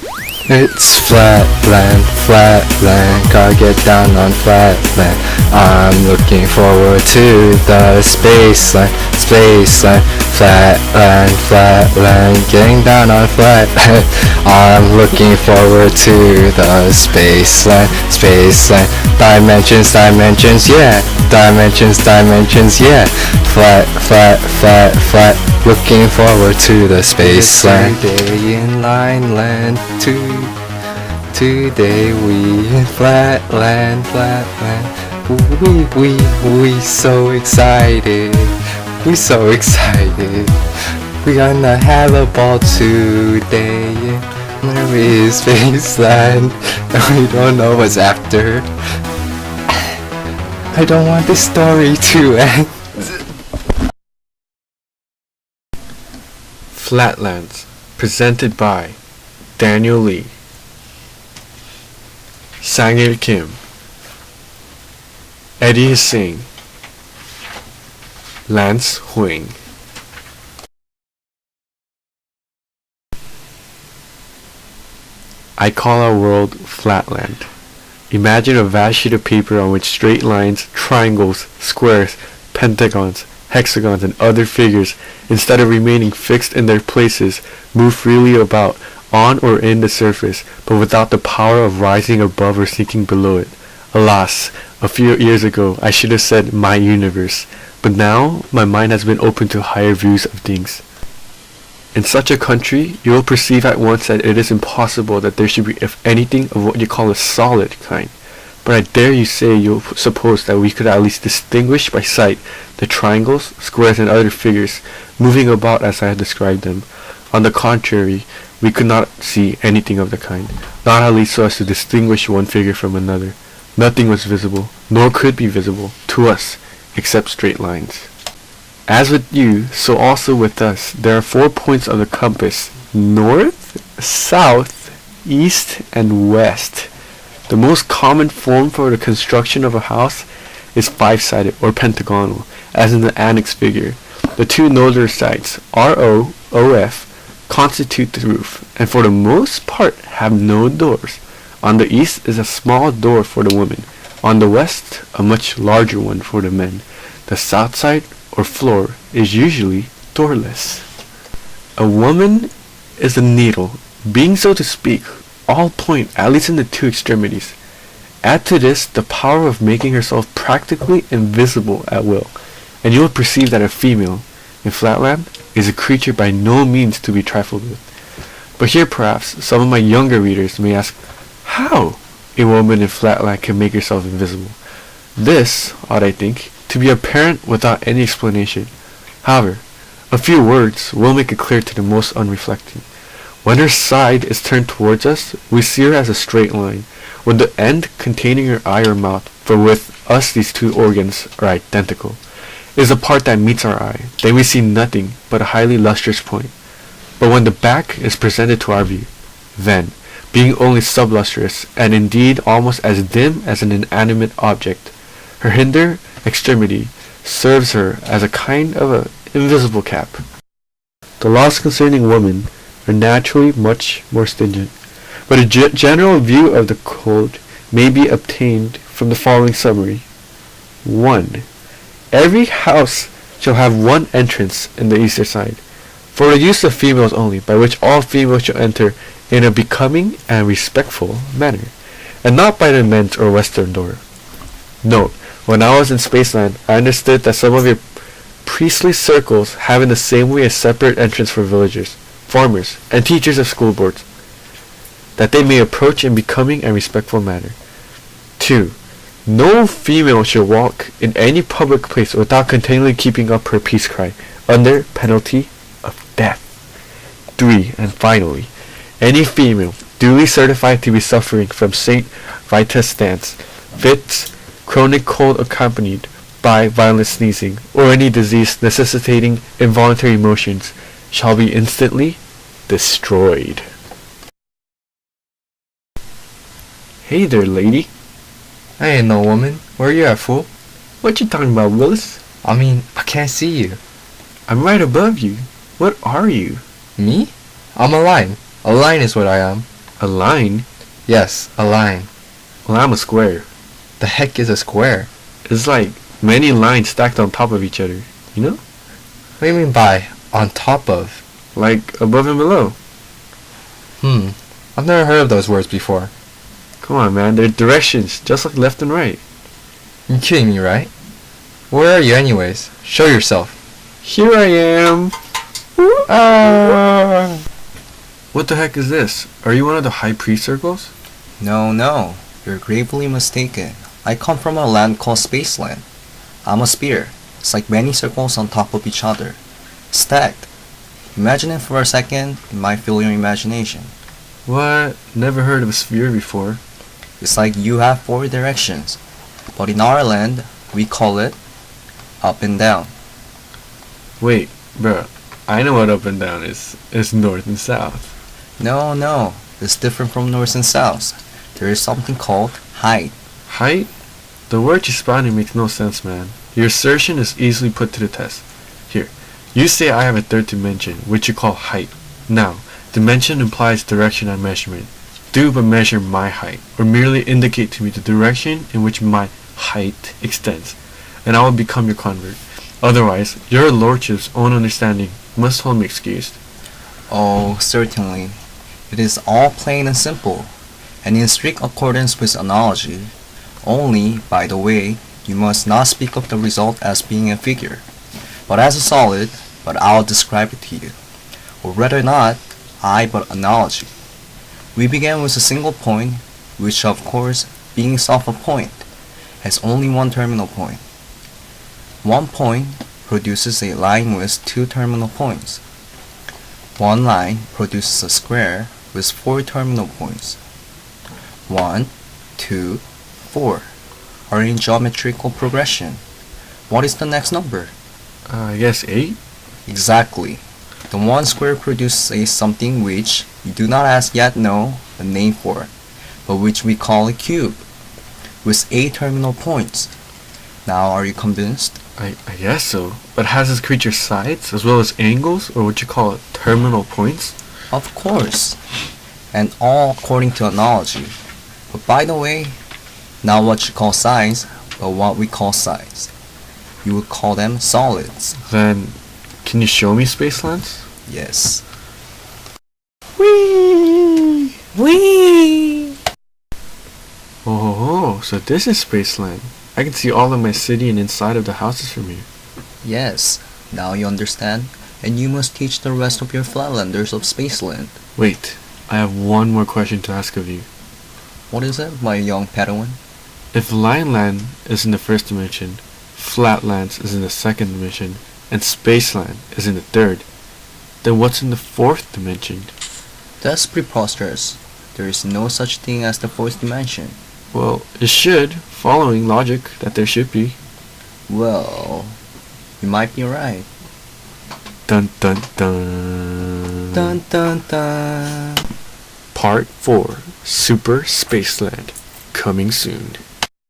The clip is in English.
It's flatland, flatland, gotta get down on flatland. I'm looking forward to the spaceland, spaceland, flatland, flatland, getting down on flatland. I'm looking forward to the spaceland, spaceland, dimensions, dimensions, yeah, dimensions, dimensions, yeah, flat, flat, flat, flat. Looking forward to the spaceland. Today in line land 2. Today we in flatland, flatland. We so excited. We so excited. We gonna have a ball today. There is spaceland. We don't know what's after. I don't want this story to end. Flatlands, presented by Daniel Lee, Sangil Kim, Eddie Singh, Lance Huang. I call our world flatland. Imagine a vast sheet of paper on which straight lines, triangles, squares, pentagons, hexagons, and other figures, instead of remaining fixed in their places, move freely about on or in the surface, but without the power of rising above or sinking below it. Alas, a few years ago I should have said my universe, but now my mind has been open to higher views of things. In such a country, you will perceive at once that it is impossible that there should be, if anything, of what you call a solid kind. But I dare you say you'll suppose that we could at least distinguish by sight the triangles, squares, and other figures moving about as I have described them. On the contrary, we could not see anything of the kind, not at least so as to distinguish one figure from another. Nothing was visible, nor could be visible, to us, except straight lines. As with you, so also with us, there are 4 points of the compass: north, south, east, and west. The most common form for the construction of a house is 5-sided or pentagonal, as in the annex figure. The 2 northern sides, RO, OF, constitute the roof, and for the most part have no doors. On the east is a small door for the women, on the west a much larger one for the men. The south side, or floor, is usually doorless. A woman is a needle, being so to speak, all point, at least in the 2 extremities. Add to this the power of making herself practically invisible at will, and you will perceive that a female, in Flatland, is a creature by no means to be trifled with. But here perhaps some of my younger readers may ask how a woman in Flatland can make herself invisible. This ought, I think, to be apparent without any explanation. However, a few words will make it clear to the most unreflecting. When her side is turned towards us, we see her as a straight line, with the end containing her eye or mouth, for with us these 2 organs are identical. It is the part that meets our eye, then we see nothing but a highly lustrous point. But when the back is presented to our view, then, being only sublustrous, and indeed almost as dim as an inanimate object, her hinder extremity serves her as a kind of a invisible cap. The laws concerning women are naturally much more stringent, but a general view of the code may be obtained from the following summary. 1. Every house shall have 1 entrance in the eastern side, for the use of females only, by which all females shall enter in a becoming and respectful manner, and not by the men's or western door. Note, when I was in Spaceland, I understood that some of your priestly circles have in the same way a separate entrance for villagers, farmers, and teachers of school boards, that they may approach in becoming and respectful manner. 2. No female shall walk in any public place without continually keeping up her peace cry, under penalty of death. 3. And finally, any female duly certified to be suffering from St. Vitus stance, fits, chronic cold accompanied by violent sneezing, or any disease necessitating involuntary motions, shall be instantly destroyed. Hey there, lady. I ain't no woman. Where you at, fool? What you talking about, Willis? I mean, I can't see you. I'm right above you. What are you? Me? I'm a lion. A lion is what I am. A line? Yes, a line. Well, I'm a square. The heck is a square? It's like many lines stacked on top of each other, you know? What do you mean by on top of? Like above and below. I've never heard of those words before. Come on, man, they're directions, just like left and right. You kidding me, right? Where are you anyways? Show yourself. Here I am. What the heck is this? Are you one of the high priest circles? No, you're gravely mistaken. I come from a land called Spaceland. I'm a sphere. It's like many circles on top of each other, stacked. Imagine it for a second, it might fill your imagination. What? Never heard of a sphere before. It's like you have 4 directions, but in our land, we call it up and down. Wait, bruh, I know what up and down is. It's north and south. No, it's different from north and south. There is something called height. Height? The word you spouting makes no sense, man. Your assertion is easily put to the test. Here, you say I have a third dimension, which you call height. Now, dimension implies direction and measurement. Do but measure my height, or merely indicate to me the direction in which my height extends, and I will become your convert. Otherwise, your lordship's own understanding must hold me excused. Oh, certainly. It is all plain and simple, and in strict accordance with analogy. Only, by the way, you must not speak of the result as being a figure, but as a solid, but I'll describe it to you. Or rather not, but analogy. We began with a single point, which of course, being itself a point, has only one terminal point. One point produces a line with 2 terminal points. One line produces a square with 4 terminal points. 1, 2, 4 are in geometrical progression. What is the next number? I guess 8? Exactly. The one square produces a something which you do not as yet know the name for, but which we call a cube, with 8 terminal points. Now are you convinced? I guess so. But has this creature sides as well as angles, or what you call it, terminal points? Of course. And all according to analogy. But by the way, not what you call sides, but what we call sides. You would call them solids. Then, can you show me Spacelands? Yes. Whee! Whee! Oh, so this is Spaceland. I can see all of my city and inside of the houses from here. Yes. Now you understand, and you must teach the rest of your Flatlanders of Spaceland. Wait, I have one more question to ask of you. What is it, my young Padawan? If Lineland is in the first dimension, Flatlands is in the second dimension, and Spaceland is in the third, then what's in the fourth dimension? That's preposterous. There is no such thing as the fourth dimension. Well, it should, following logic that there should be. Well, you might be right. Dun dun dun. Dun dun dun. Part 4, Super Spaceland, coming soon.